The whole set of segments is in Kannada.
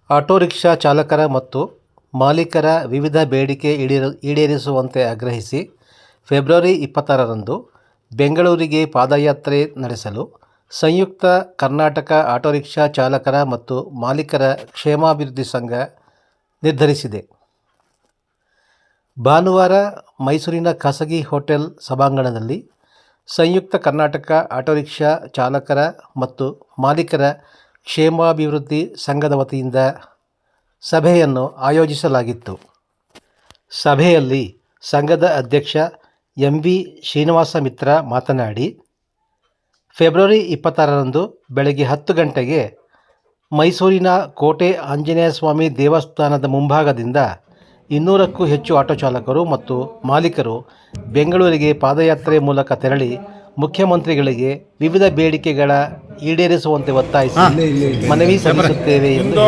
ಆಟೋ ರಿಕ್ಷಾ ಚಾಲಕರ ಮತ್ತು ಮಾಲೀಕರ ವಿವಿಧ ಬೇಡಿಕೆ ಈಡೇರಿಸುವಂತೆ ಆಗ್ರಹಿಸಿ ಫೆಬ್ರವರಿ 26ರಂದು ಬೆಂಗಳೂರಿಗೆ ಪಾದಯಾತ್ರೆ ನಡೆಸಲು ಸಂಯುಕ್ತ ಕರ್ನಾಟಕ ಆಟೋ ರಿಕ್ಷಾ ಚಾಲಕರ ಮತ್ತು ಮಾಲೀಕರ ಕ್ಷೇಮಾಭಿವೃದ್ಧಿ ಸಂಘ ನಿರ್ಧರಿಸಿದೆ. ಭಾನುವಾರ ಮೈಸೂರಿನ ಖಾಸಗಿ ಹೋಟೆಲ್ ಸಭಾಂಗಣದಲ್ಲಿ ಸಂಯುಕ್ತ ಕರ್ನಾಟಕ ಆಟೋ ರಿಕ್ಷಾ ಚಾಲಕರ ಮತ್ತು ಮಾಲೀಕರ ಕ್ಷೇಮಾಭಿವೃದ್ಧಿ ಸಂಘದ ವತಿಯಿಂದ ಸಭೆಯನ್ನು ಆಯೋಜಿಸಲಾಗಿತ್ತು. ಸಭೆಯಲ್ಲಿ ಸಂಘದ ಅಧ್ಯಕ್ಷ ಎಂ.ವಿ. ಶ್ರೀನಿವಾಸ ಮಿತ್ರ ಮಾತನಾಡಿ, ಫೆಬ್ರವರಿ 26ರಂದು ಬೆಳಗ್ಗೆ 10 ಗಂಟೆಗೆ ಮೈಸೂರಿನ ಕೋಟೆ ಆಂಜನೇಯಸ್ವಾಮಿ ದೇವಸ್ಥಾನದ ಮುಂಭಾಗದಿಂದ 200ಕ್ಕೂ ಹೆಚ್ಚು ಆಟೋ ಚಾಲಕರು ಮತ್ತು ಮಾಲೀಕರು ಬೆಂಗಳೂರಿಗೆ ಪಾದಯಾತ್ರೆ ಮೂಲಕ ತೆರಳಿ ಮುಖ್ಯಮಂತ್ರಿಗಳಿಗೆ ವಿವಿಧ ಬೇಡಿಕೆಗಳ ಈಡೇರಿಸುವಂತೆ ಒತ್ತಾಯಿಸಿ ಮನವಿ ಸಲ್ಲಿಸುತ್ತೇವೆ ಎಂದು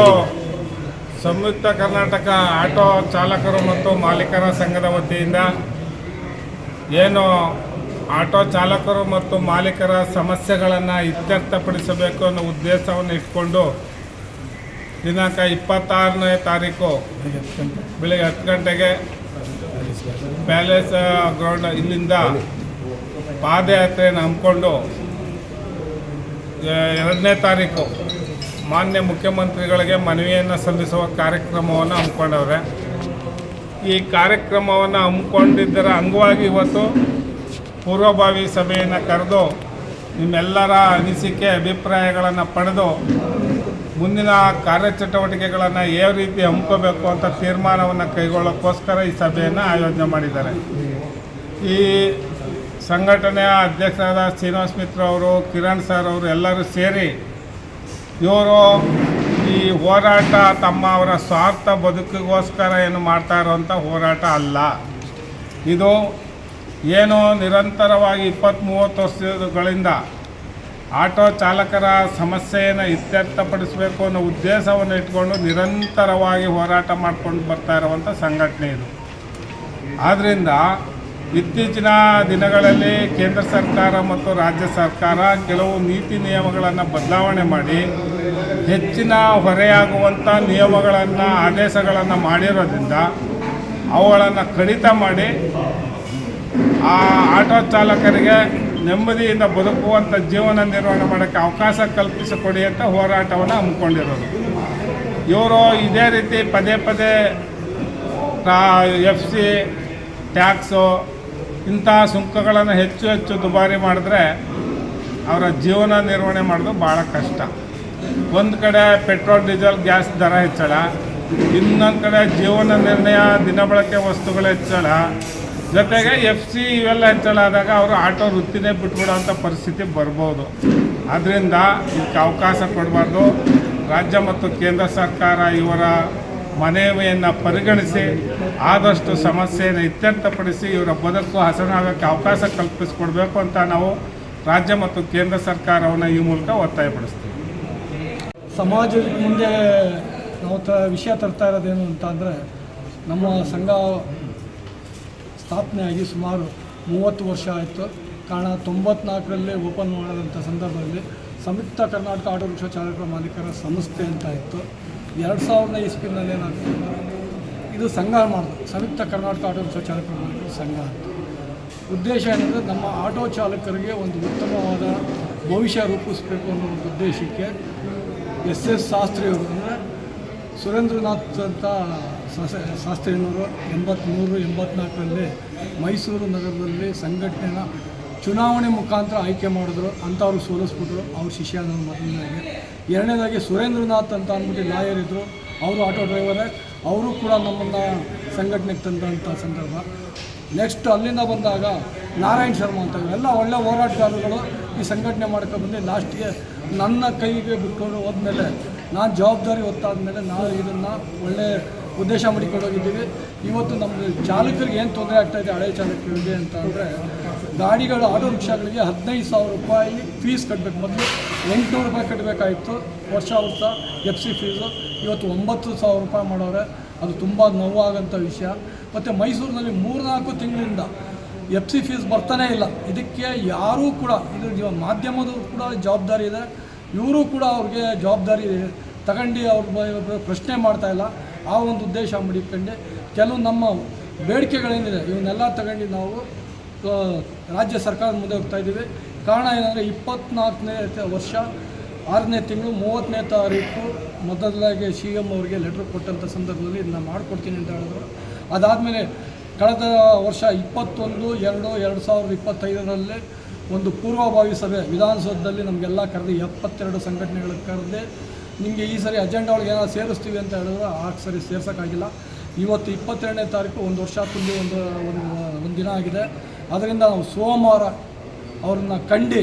ಸಂಯುಕ್ತ ಕರ್ನಾಟಕ ಆಟೋ ಚಾಲಕರು ಮತ್ತು ಮಾಲೀಕರ ಸಂಘದ ವತಿಯಿಂದ ಏನು ಆಟೋ ಚಾಲಕರು ಮತ್ತು ಮಾಲೀಕರ ಸಮಸ್ಯೆಗಳನ್ನು ಇತ್ಯರ್ಥಪಡಿಸಬೇಕು ಅನ್ನೋ ಉದ್ದೇಶವನ್ನು ಇಟ್ಕೊಂಡು ದಿನಾಂಕ 26ನೇ ತಾರೀಕು ಬೆಳಗ್ಗೆ 10 ಗಂಟೆಗೆ ಪ್ಯಾಲೇಸ್ ಗ್ರೌಂಡ್ ಇಲ್ಲಿಂದ ಪಾದಯಾತ್ರೆಯನ್ನು ಹಮ್ಮಿಕೊಂಡು 2ನೇ ತಾರೀಕು ಮಾನ್ಯ ಮುಖ್ಯಮಂತ್ರಿಗಳಿಗೆ ಮನವಿಯನ್ನು ಸಲ್ಲಿಸುವ ಕಾರ್ಯಕ್ರಮವನ್ನು ಹಮ್ಮಿಕೊಂಡವ್ರೆ. ಈ ಕಾರ್ಯಕ್ರಮವನ್ನು ಹಮ್ಮಿಕೊಂಡಿದ್ದರ ಅಂಗವಾಗಿ ಇವತ್ತು ಪೂರ್ವಭಾವಿ ಸಭೆಯನ್ನು ಕರೆದು ನಿಮ್ಮೆಲ್ಲರ ಅನಿಸಿಕೆ ಅಭಿಪ್ರಾಯಗಳನ್ನು ಪಡೆದು ಮುಂದಿನ ಕಾರ್ಯಚಟುವಟಿಕೆಗಳನ್ನು ಯಾವ ರೀತಿ ಹಮ್ಮಿಕೋಬೇಕು ಅಂತ ತೀರ್ಮಾನವನ್ನು ಕೈಗೊಳ್ಳೋಕ್ಕೋಸ್ಕರ ಈ ಸಭೆಯನ್ನು ಆಯೋಜನೆ ಮಾಡಿದ್ದಾರೆ. ಈ ಸಂಘಟನೆಯ ಅಧ್ಯಕ್ಷರಾದ ಶ್ರೀನಿವಾಸ ಮಿತ್ರ ಅವರು, ಕಿರಣ್ ಸರ್ ಅವರು ಎಲ್ಲರೂ ಸೇರಿ ಇವರು ಈ ಹೋರಾಟ ಅವರ ಸ್ವಾರ್ಥ ಬದುಕಿಗೋಸ್ಕರ ಏನು ಮಾಡ್ತಾ ಇರೋವಂಥ ಹೋರಾಟ ಅಲ್ಲ. ಇದು ಏನು ನಿರಂತರವಾಗಿ 20-30 ವರ್ಷಗಳಿಂದ ಆಟೋ ಚಾಲಕರ ಸಮಸ್ಯೆಯನ್ನು ಇತ್ಯರ್ಥಪಡಿಸಬೇಕು ಅನ್ನೋ ಉದ್ದೇಶವನ್ನು ಇಟ್ಕೊಂಡು ನಿರಂತರವಾಗಿ ಹೋರಾಟ ಮಾಡ್ಕೊಂಡು ಬರ್ತಾ ಇರುವಂಥ ಸಂಘಟನೆ ಇದು. ಆದ್ದರಿಂದ ಇತ್ತೀಚಿನ ದಿನಗಳಲ್ಲಿ ಕೇಂದ್ರ ಸರ್ಕಾರ ಮತ್ತು ರಾಜ್ಯ ಸರ್ಕಾರ ಕೆಲವು ನೀತಿ ನಿಯಮಗಳನ್ನು ಬದಲಾವಣೆ ಮಾಡಿ ಹೆಚ್ಚಿನ ಹೊರೆಯಾಗುವಂಥ ನಿಯಮಗಳನ್ನು ಆದೇಶಗಳನ್ನು ಮಾಡಿರೋದ್ರಿಂದ ಅವುಗಳನ್ನು ಕಡಿತ ಮಾಡಿ ಆ ಆಟೋ ಚಾಲಕರಿಗೆ ನೆಮ್ಮದಿಯಿಂದ ಬದುಕುವಂಥ ಜೀವನ ನಿರ್ವಹಣೆ ಮಾಡೋಕ್ಕೆ ಅವಕಾಶ ಕಲ್ಪಿಸಿಕೊಡಿ ಅಂತ ಹೋರಾಟವನ್ನು ಹಮ್ಮಿಕೊಂಡಿರೋದು. ಇವರು ಇದೇ ರೀತಿ ಪದೇ ಪದೇ FC ಟ್ಯಾಕ್ಸು ಇಂಥ ಸುಂಕಗಳನ್ನು ಹೆಚ್ಚು ದುಬಾರಿ ಮಾಡಿದ್ರೆ ಅವರ ಜೀವನ ನಿರ್ವಹಣೆ ಮಾಡೋದು ಭಾಳ ಕಷ್ಟ. ಒಂದು ಕಡೆ ಪೆಟ್ರೋಲ್ ಡೀಸೆಲ್ ಗ್ಯಾಸ್ ದರ ಹೆಚ್ಚಳ, ಇನ್ನೊಂದು ಕಡೆ ಜೀವನ ನಿರ್ಣಯ ದಿನಬಳಕೆ ವಸ್ತುಗಳ ಹೆಚ್ಚಳ, ಜೊತೆಗೆ FC ಇವೆಲ್ಲ ಹೆಚ್ಚಳ ಆದಾಗ ಅವರು ಆಟೋ ವೃತ್ತಿನೇ ಬಿಟ್ಬಿಡೋವಂಥ ಪರಿಸ್ಥಿತಿ ಬರ್ಬೋದು. ಆದ್ದರಿಂದ ಇದಕ್ಕೆ ಅವಕಾಶ ಕೊಡಬಾರ್ದು. ರಾಜ್ಯ ಮತ್ತು ಕೇಂದ್ರ ಸರ್ಕಾರ ಇವರ ಮನವಿಯನ್ನು ಪರಿಗಣಿಸಿ ಆದಷ್ಟು ಸಮಸ್ಯೆಯನ್ನು ಇತ್ಯರ್ಥಪಡಿಸಿ ಇವರ ಬದುಕು ಹಸನಾಗೋಕ್ಕೆ ಅವಕಾಶ ಕಲ್ಪಿಸಿಕೊಡ್ಬೇಕು ಅಂತ ನಾವು ರಾಜ್ಯ ಮತ್ತು ಕೇಂದ್ರ ಸರ್ಕಾರವನ್ನು ಈ ಮೂಲಕ ಒತ್ತಾಯಪಡಿಸ್ತೀವಿ. ಸಮಾಜದ ಮುಂದೆ ನಾವು ವಿಷಯ ತರ್ತಾ ಇರೋದೇನು ಅಂತ ಅಂದರೆ, ನಮ್ಮ ಸಂಘ ಸ್ಥಾಪನೆಯಾಗಿ ಸುಮಾರು 30 ವರ್ಷ ಆಯಿತು. ಕಾರಣ 94ರಲ್ಲಿ ಓಪನ್ ಮಾಡೋದಂಥ ಸಂದರ್ಭದಲ್ಲಿ ಸಂಯುಕ್ತ ಕರ್ನಾಟಕ ಆಟೋ ರಿಕ್ಷಾ ಚಾಲಕರ ಮಾಲೀಕರ ಸಂಸ್ಥೆ ಅಂತ ಇತ್ತು. 2000ನೇ ಇಸ್ವಿನಲ್ಲಿ ಏನಾಗ್ತದೆ, ಇದು ಸಂಘ ಮಾಡೋದು ಸಂಯುಕ್ತ ಕರ್ನಾಟಕ ಆಟೋ ರಿಕ್ಷಾ ಚಾಲಕರ ಮಾಲೀಕರ ಸಂಘ ಅಂತ. ಉದ್ದೇಶ ಏನಂದರೆ, ನಮ್ಮ ಆಟೋ ಚಾಲಕರಿಗೆ ಒಂದು ಉತ್ತಮವಾದ ಭವಿಷ್ಯ ರೂಪಿಸಬೇಕು ಅನ್ನೋ ಒಂದು ಉದ್ದೇಶಕ್ಕೆ SS ಶಾಸ್ತ್ರಿಯವರು ಅಂದರೆ ಸುರೇಂದ್ರನಾಥ್ ಅಂತ ಶಾಸ್ತ್ರಿಯವರು 83-84ರಲ್ಲಿ ಮೈಸೂರು ನಗರದಲ್ಲಿ ಸಂಘಟನೆನ ಚುನಾವಣೆ ಮುಖಾಂತರ ಆಯ್ಕೆ ಮಾಡಿದ್ರು. ಅಂಥವ್ರು ಸೋಲಿಸ್ಬಿಟ್ರು. ಅವ್ರ ಶಿಷ್ಯ ನನ್ನ ಮೊದಲನೇದಾಗಿ. ಎರಡನೇದಾಗಿ ಸುರೇಂದ್ರನಾಥ್ ಅಂತ ಅಂದ್ಬಿಟ್ಟು ಲಾಯರ್ ಇದ್ದರು. ಅವರು ಆಟೋ ಡ್ರೈವರೇ. ಅವರು ಕೂಡ ನಮ್ಮನ್ನು ಸಂಘಟನೆಗೆ ತಂದಂಥ ಸಂದರ್ಭ. ನೆಕ್ಸ್ಟ್ ಅಲ್ಲಿಂದ ಬಂದಾಗ ನಾರಾಯಣ್ ಶರ್ಮಾ ಅಂತ ಎಲ್ಲ ಒಳ್ಳೆ ಹೋರಾಟಗಾರರುಗಳು ಈ ಸಂಘಟನೆ ಮಾಡ್ಕೊಂಡ್ಬಂದು ಲಾಸ್ಟ್ಗೆ ನನ್ನ ಕೈಗೆ ಬಿಟ್ಕೊಂಡು ಹೋದ್ಮೇಲೆ ನಾನು ಜವಾಬ್ದಾರಿ ಹೊತ್ತಾದ್ಮೇಲೆ ನಾವು ಇದನ್ನು ಒಳ್ಳೆ ಉದ್ದೇಶ ಮಾಡಿಕೊಂಡೋಗಿದ್ದೀವಿ. ಇವತ್ತು ನಮ್ಮ ಚಾಲಕರಿಗೆ ಏನು ತೊಂದರೆ ಆಗ್ತಾಯಿದೆ ಹಳೆ ಚಾಲಕರಿಗೆ ಅಂತ ಅಂದರೆ, ಗಾಡಿಗಳು ಆಟೋ ರಿಕ್ಷಾಗಳಿಗೆ 15,000 ರೂಪಾಯಿ ಫೀಸ್ ಕಟ್ಟಬೇಕು. ಮೊದಲು 800 ರೂಪಾಯಿ ಕಟ್ಟಬೇಕಾಯಿತು ವರ್ಷ FC ಫೀಸು. ಇವತ್ತು 9,000 ರೂಪಾಯಿ ಮಾಡೋರೆ. ಅದು ತುಂಬ ನೋವಾಗೋಂಥ ವಿಷಯ. ಮತ್ತು ಮೈಸೂರಿನಲ್ಲಿ 3-4 ತಿಂಗಳಿಂದ FC ಫೀಸ್ ಬರ್ತಾನೇ ಇಲ್ಲ. ಇದಕ್ಕೆ ಯಾರೂ ಕೂಡ ಇದು ಮಾಧ್ಯಮದವರು ಕೂಡ ಜವಾಬ್ದಾರಿ ಇದೆ. ಇವರು ಕೂಡ ಅವ್ರಿಗೆ ಜವಾಬ್ದಾರಿ ತಗೊಂಡು ಅವ್ರ ಪ್ರಶ್ನೆ ಮಾಡ್ತಾ ಇಲ್ಲ. ಆ ಒಂದು ಉದ್ದೇಶ ಮಡಿಕೊಂಡು ಕೆಲವು ನಮ್ಮ ಬೇಡಿಕೆಗಳೇನಿದೆ ಇವನ್ನೆಲ್ಲ ತಗೊಂಡು ನಾವು ರಾಜ್ಯ ಸರ್ಕಾರದ ಮುಂದೆ ಹೋಗ್ತಾ ಇದ್ದೀವಿ. ಕಾರಣ ಏನಂದರೆ 24ನೇ ವರ್ಷ 6ನೇ ತಿಂಗಳು 30ನೇ ತಾರೀಕು ಮೊದಲಾಗಿ CM ಅವರಿಗೆ ಲೆಟ್ರ್ ಕೊಟ್ಟಂಥ ಸಂದರ್ಭದಲ್ಲಿ ಇದನ್ನ ಮಾಡಿಕೊಡ್ತೀನಿ ಅಂತ ಹೇಳಿದ್ರು. ಅದಾದಮೇಲೆ ಕಳೆದ ವರ್ಷ 21/2/2025 ಒಂದು ಪೂರ್ವಭಾವಿ ಸಭೆ ವಿಧಾನಸೌಧದಲ್ಲಿ ನಮಗೆಲ್ಲ ಕರೆದು 72 ಸಂಘಟನೆಗಳಿಗೆ ಕರೆದು ನಿಮಗೆ ಈ ಸರಿ ಅಜೆಂಡಾ ಒಳಗೆ ಏನಾದ್ರು ಸೇರಿಸ್ತೀವಿ ಅಂತ ಹೇಳಿದ್ರೆ ಆ ಸರಿ ಸೇರ್ಸೋಕ್ಕಾಗಿಲ್ಲ. ಇವತ್ತು 22ನೇ ತಾರೀಕು ಒಂದು ವರ್ಷ ತುಂಬಿ ಒಂದು ದಿನ ಆಗಿದೆ. ಅದರಿಂದ ನಾವು ಸೋಮವಾರ ಅವ್ರನ್ನ ಕಂಡು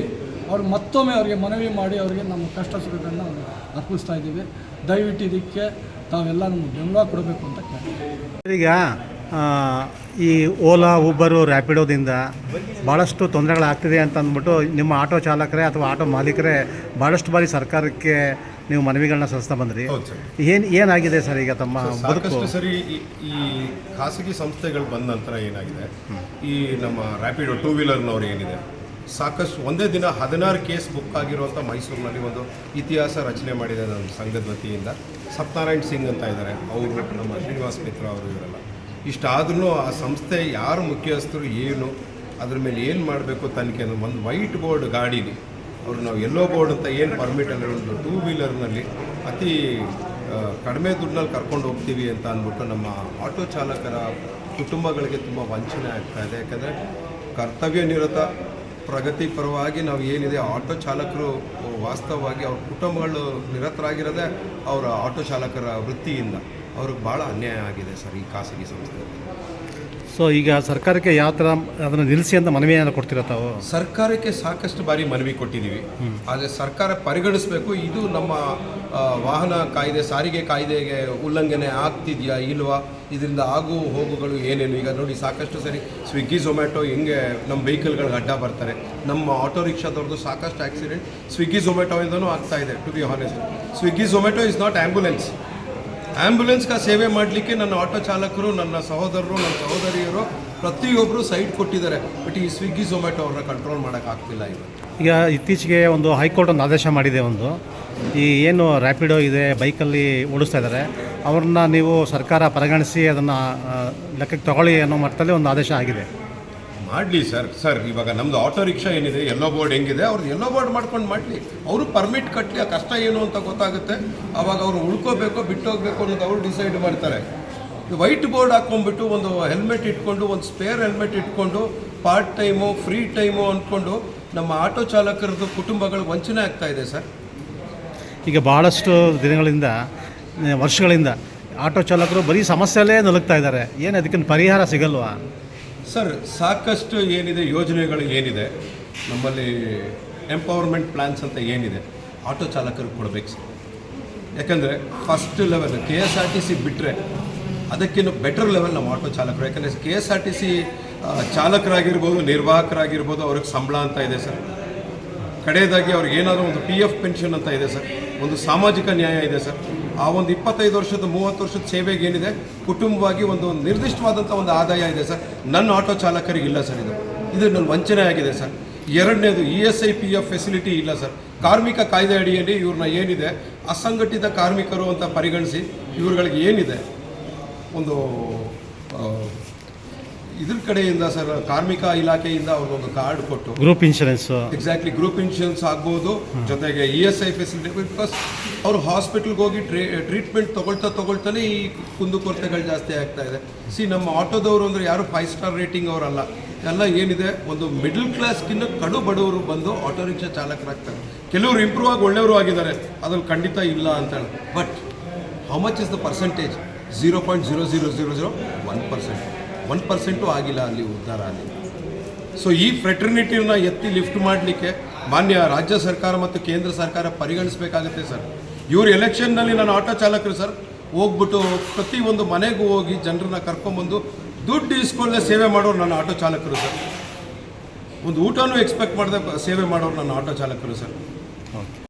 ಅವ್ರಿಗೆ ಮತ್ತೊಮ್ಮೆ ಅವರಿಗೆ ಮನವಿ ಮಾಡಿ ಅವರಿಗೆ ನಮ್ಮ ಕಷ್ಟ ಸುಖಗಳನ್ನ ಅರ್ಪಿಸ್ತಾ ಇದ್ದೀವಿ. ದಯವಿಟ್ಟು ಇದಕ್ಕೆ ತಾವೆಲ್ಲ ನಮಗೆ ಬೆಂಬಲ ಕೊಡಬೇಕು ಅಂತ ಕೇಳ್ತೀವಿ. ಈಗ ಈ ಓಲಾ ಊಬರು ರ್ಯಾಪಿಡೋದಿಂದ ಭಾಳಷ್ಟು ತೊಂದರೆಗಳಾಗ್ತಿದೆ ಅಂತ ಅಂದ್ಬಿಟ್ಟು ನಿಮ್ಮ ಆಟೋ ಚಾಲಕರೇ ಅಥವಾ ಆಟೋ ಮಾಲೀಕರೇ ಭಾಳಷ್ಟು ಬಾರಿ ಸರ್ಕಾರಕ್ಕೆ ನೀವು ಮನವಿಗಳನ್ನ ಸಲ್ಲಿಸ್ತಾ ಬಂದ್ರಿ. ಏನಾಗಿದೆ ಸರ್ ಈಗ ತಮ್ಮ ಸಾಕಷ್ಟು ಸರಿ ಈ ಖಾಸಗಿ ಸಂಸ್ಥೆಗಳು ಬಂದ ನಂತರ ಏನಾಗಿದೆ, ಈ ನಮ್ಮ ರ್ಯಾಪಿಡೋ 2 ವೀಲರ್ನವ್ರು ಏನಿದೆ ಸಾಕಷ್ಟು ಒಂದೇ ದಿನ 16 ಕೇಸ್ ಬುಕ್ ಆಗಿರುವಂಥ ಮೈಸೂರಿನಲ್ಲಿ ಒಂದು ಇತಿಹಾಸ ರಚನೆ ಮಾಡಿದೆ ನಮ್ಮ ಸಂಘದ ವತಿಯಿಂದ. ಸತ್ಯನಾರಾಯಣ್ ಸಿಂಗ್ ಅಂತ ಇದ್ದಾರೆ, ಅವರು ನಮ್ಮ ಶ್ರೀನಿವಾಸ್ ಮಿತ್ರ ಅವರು ಇವರೆಲ್ಲ. ಇಷ್ಟಾದ್ರೂ ಆ ಸಂಸ್ಥೆ ಯಾರು ಮುಖ್ಯಸ್ಥರು ಏನು ಅದ್ರ ಮೇಲೆ ಏನು ಮಾಡಬೇಕು ತನಿಖೆ ಒಂದು ವೈಟ್ ಬೋರ್ಡ್ ಗಾಡೀಲಿ ಅವರು ನಾವು ಎಲ್ಲೋ ಬೋರ್ಡ್ ಅಂತ ಏನು ಪರ್ಮಿಟಲ್ಲಿ ಒಂದು 2 ವೀಲರ್ನಲ್ಲಿ ಅತಿ ಕಡಿಮೆ ದುಡ್ಡಿನಲ್ಲಿ ಕರ್ಕೊಂಡು ಹೋಗ್ತೀವಿ ಅಂತ ಅಂದ್ಬಿಟ್ಟು ನಮ್ಮ ಆಟೋ ಚಾಲಕರ ಕುಟುಂಬಗಳಿಗೆ ತುಂಬ ವಂಚನೆ ಆಗ್ತಾಯಿದೆ. ಯಾಕಂದರೆ ಕರ್ತವ್ಯ ನಿರತ ಪ್ರಗತಿ ಪರವಾಗಿ ನಾವು ಏನಿದೆ ಆಟೋ ಚಾಲಕರು ವಾಸ್ತವವಾಗಿ ಅವ್ರ ಕುಟುಂಬಗಳು ನಿರತರಾಗಿರೋದೇ ಅವರ ಆಟೋ ಚಾಲಕರ ವೃತ್ತಿಯಿಂದ. ಅವ್ರಿಗೆ ಭಾಳ ಅನ್ಯಾಯ ಆಗಿದೆ ಸರ್ ಈ ಖಾಸಗಿ ಸಂಸ್ಥೆ. ಸೊ ಈಗ ಸರ್ಕಾರಕ್ಕೆ ಯಾವ ಥರ ಅದನ್ನು ನಿಲ್ಲಿಸಿ ಅಂತ ಮನವಿ ಏನಾದ್ರು ಕೊಡ್ತಿರೋ ತಾವು? ಸರ್ಕಾರಕ್ಕೆ ಸಾಕಷ್ಟು ಬಾರಿ ಮನವಿ ಕೊಟ್ಟಿದ್ದೀವಿ, ಆದರೆ ಸರ್ಕಾರ ಪರಿಗಣಿಸಬೇಕು. ಇದು ನಮ್ಮ ವಾಹನ ಕಾಯ್ದೆ ಸಾರಿಗೆ ಕಾಯ್ದೆಗೆ ಉಲ್ಲಂಘನೆ ಆಗ್ತಿದೆಯಾ ಇಲ್ವಾ, ಇದರಿಂದ ಆಗು ಹೋಗುಗಳು ಏನೇನು. ಈಗ ನೋಡಿ ಸಾಕಷ್ಟು ಸರಿ ಸ್ವಿಗ್ಗಿ ಝೊಮ್ಯಾಟೊ ಹೆಂಗೆ ನಮ್ಮ ವೆಹಿಕಲ್ಗಳಿಗೆ ಅಡ್ಡ ಬರ್ತಾರೆ. ನಮ್ಮ ಆಟೋ ರಿಕ್ಷಾದವ್ರದ್ದು ಸಾಕಷ್ಟು ಆಕ್ಸಿಡೆಂಟ್ ಸ್ವಿಗ್ಗಿ ಝೊಮ್ಯಾಟೊಯಿಂದನೂ ಆಗ್ತಾ ಇದೆ. To be honest, Swiggy Zomato is not ambulance. ಆ್ಯಂಬುಲೆನ್ಸ್ಗೆ ಸೇವೆ ಮಾಡಲಿಕ್ಕೆ ನನ್ನ ಆಟೋ ಚಾಲಕರು, ನನ್ನ ಸಹೋದರರು, ನನ್ನ ಸಹೋದರಿಯರು ಪ್ರತಿಯೊಬ್ಬರು ಸೈಡ್ ಕೊಟ್ಟಿದ್ದಾರೆ. ಬಟ್ ಈ ಸ್ವಿಗ್ಗಿ ಝೊಮ್ಯಾಟೊ ಅವ್ರನ್ನ ಕಂಟ್ರೋಲ್ ಮಾಡೋಕ್ಕಾಗ್ತಿಲ್ಲ. ಈಗ ಇತ್ತೀಚೆಗೆ ಒಂದು ಹೈಕೋರ್ಟ್ ಒಂದು ಆದೇಶ ಮಾಡಿದೆ. ಒಂದು ಈ ಏನು ರ್ಯಾಪಿಡೋ ಇದೆ ಬೈಕಲ್ಲಿ ಓಡಿಸ್ತಾ ಇದ್ದಾರೆ ಅವ್ರನ್ನ ನೀವು ಸರ್ಕಾರ ಪರಿಗಣಿಸಿ ಅದನ್ನು ಲೆಕ್ಕಕ್ಕೆ ತಗೊಳ್ಳಿ ಅನ್ನೋ ಮಟ್ಟದಲ್ಲಿ ಒಂದು ಆದೇಶ ಆಗಿದೆ. ಮಾಡಲಿ ಸರ್ ಇವಾಗ ನಮ್ಮದು ಆಟೋ ರಿಕ್ಷಾ ಏನಿದೆ ಎಲ್ಲೋ ಬೋರ್ಡ್ ಹೆಂಗಿದೆ ಅವ್ರದ್ದು ಎಲ್ಲೋ ಬೋರ್ಡ್ ಮಾಡ್ಕೊಂಡು ಮಾಡಲಿ. ಅವರು ಪರ್ಮಿಟ್ ಕಟ್ಟಲಿ, ಆ ಕಷ್ಟ ಏನು ಅಂತ ಗೊತ್ತಾಗುತ್ತೆ. ಆವಾಗ ಅವರು ಉಳ್ಕೋಬೇಕೋ ಬಿಟ್ಟೋಗ್ಬೇಕು ಅನ್ನೋದು ಅವರು ಡಿಸೈಡ್ ಮಾಡ್ತಾರೆ. ವೈಟ್ ಬೋರ್ಡ್ ಹಾಕ್ಕೊಂಡ್ಬಿಟ್ಟು ಒಂದು ಹೆಲ್ಮೆಟ್ ಇಟ್ಕೊಂಡು ಒಂದು ಸ್ಪೇರ್ ಹೆಲ್ಮೆಟ್ ಇಟ್ಕೊಂಡು ಪಾರ್ಟ್ ಟೈಮು ಫ್ರೀ ಟೈಮು ಅಂದ್ಕೊಂಡು ನಮ್ಮ ಆಟೋ ಚಾಲಕರದ್ದು ಕುಟುಂಬಗಳು ವಂಚನೆ ಆಗ್ತಾ ಇದೆ ಸರ್. ಈಗ ಭಾಳಷ್ಟು ದಿನಗಳಿಂದ ವರ್ಷಗಳಿಂದ ಆಟೋ ಚಾಲಕರು ಬರೀ ಸಮಸ್ಯೆಯಲ್ಲೇ ನಲುಗ್ತಾ ಇದ್ದಾರೆ. ಏನು ಅದಕ್ಕೆ ಪರಿಹಾರ ಸಿಗಲ್ವಾ ಸರ್? ಸಾಕಷ್ಟು ಏನಿದೆ ಯೋಜನೆಗಳು ಏನಿದೆ ನಮ್ಮಲ್ಲಿ, ಎಂಪವರ್ಮೆಂಟ್ ಪ್ಲ್ಯಾನ್ಸ್ ಅಂತ ಏನಿದೆ ಆಟೋ ಚಾಲಕರಿಗೆ ಕೊಡಬೇಕು ಸರ್. ಯಾಕಂದರೆ ಫಸ್ಟ್ ಲೆವೆಲ್ KSRTC ಬಿಟ್ಟರೆ ಅದಕ್ಕಿಂತ ಬೆಟರ್ ಲೆವೆಲ್ ನಮ್ಮ ಆಟೋ ಚಾಲಕರು. ಯಾಕಂದರೆ KSRTC ಚಾಲಕರಾಗಿರ್ಬೋದು, ನಿರ್ವಾಹಕರಾಗಿರ್ಬೋದು, ಅವ್ರಿಗೆ ಸಂಬಳ ಅಂತ ಇದೆ ಸರ್. ಕಡೆಯದಾಗಿ ಅವ್ರಿಗೆ ಏನಾದರೂ ಒಂದು PF ಪೆನ್ಷನ್ ಅಂತ ಇದೆ ಸರ್. ಒಂದು ಸಾಮಾಜಿಕ ನ್ಯಾಯ ಇದೆ ಸರ್. ಆ ಒಂದು 25 ವರ್ಷದ 30 ವರ್ಷದ ಸೇವೆಗೆ ಏನಿದೆ ಕುಟುಂಬವಾಗಿ ಒಂದು ನಿರ್ದಿಷ್ಟವಾದಂಥ ಒಂದು ಆದಾಯ ಇದೆ ಸರ್. ನನ್ನ ಆಟೋ ಚಾಲಕರಿಗೆ ಇಲ್ಲ ಸರ್. ಇದು ನನ್ನ ವಂಚನೆ ಆಗಿದೆ ಸರ್. ಎರಡನೇದು ESI PF ಫೆಸಿಲಿಟಿ ಇಲ್ಲ ಸರ್. ಕಾರ್ಮಿಕ ಕಾಯ್ದೆ ಅಡಿಯಲ್ಲಿ ಇವ್ರನ್ನ ಏನಿದೆ ಅಸಂಘಟಿತ ಕಾರ್ಮಿಕರು ಅಂತ ಪರಿಗಣಿಸಿ ಇವ್ರುಗಳಿಗೆ ಏನಿದೆ ಒಂದು ಇದ್ರ ಕಡೆಯಿಂದ ಸರ್, ಕಾರ್ಮಿಕ ಇಲಾಖೆಯಿಂದ ಅವ್ರಿಗೊಂದು ಕಾರ್ಡ್ ಕೊಟ್ಟು group insurance, exactly group insurance ಆಗ್ಬೋದು, ಜೊತೆಗೆ ESI ಫೆಸಿಲಿಟಿ. ಬಿಕಾಸ್ ಅವರು ಹಾಸ್ಪಿಟ್ಲ್ಗೆ ಹೋಗಿ ಟ್ರೀಟ್ಮೆಂಟ್ ತೊಗೊಳ್ತಾನೆ ಈ ಕುಂದುಕೊರತೆಗಳು ಜಾಸ್ತಿ ಆಗ್ತಾ ಇದೆ. ನಮ್ಮ ಆಟೋದವರು ಅಂದರೆ ಯಾರು 5 ಸ್ಟಾರ್ ರೇಟಿಂಗ್ ಅವರಲ್ಲ. ಎಲ್ಲ ಏನಿದೆ ಒಂದು ಮಿಡಲ್ ಕ್ಲಾಸ್ಗಿನ್ನ ಕಡು ಬಡವರು ಬಂದು ಆಟೋ ರಿಕ್ಷಾ ಚಾಲಕರಾಗ್ತಾರೆ. ಕೆಲವರು ಇಂಪ್ರೂವ್ ಆಗಿ ಒಳ್ಳೆಯವರು ಆಗಿದ್ದಾರೆ, ಅದ್ರಲ್ಲಿ ಖಂಡಿತ ಇಲ್ಲ ಅಂತ ಹೇಳಿ. But how much is the percentage? 0.0001%. 1% ಆಗಿಲ್ಲ ಅಲ್ಲಿ ಉದ್ಧಾರ ಅಲ್ಲಿ. ಸೊ ಈ ಫ್ರೆಟರ್ನಿಟಿನ ಎತ್ತಿ ಲಿಫ್ಟ್ ಮಾಡಲಿಕ್ಕೆ ಮಾನ್ಯ ರಾಜ್ಯ ಸರ್ಕಾರ ಮತ್ತು ಕೇಂದ್ರ ಸರ್ಕಾರ ಪರಿಗಣಿಸಬೇಕಾಗುತ್ತೆ ಸರ್. ಇವರು ಎಲೆಕ್ಷನ್ನಲ್ಲಿ ನಾನು ಆಟೋ ಚಾಲಕರು ಸರ್ ಹೋಗ್ಬಿಟ್ಟು ಪ್ರತಿಯೊಂದು ಮನೆಗೂ ಹೋಗಿ ಜನರನ್ನ ಕರ್ಕೊಂಬಂದು ದುಡ್ಡು ಇಸ್ಕೊಳ್ಳೆ ಸೇವೆ ಮಾಡೋರು ನನ್ನ ಆಟೋ ಚಾಲಕರು ಸರ್. ಒಂದು ಊಟನೂ ಎಕ್ಸ್ಪೆಕ್ಟ್ ಮಾಡದೆ ಸೇವೆ ಮಾಡೋರು ನನ್ನ ಆಟೋ ಚಾಲಕರು ಸರ್.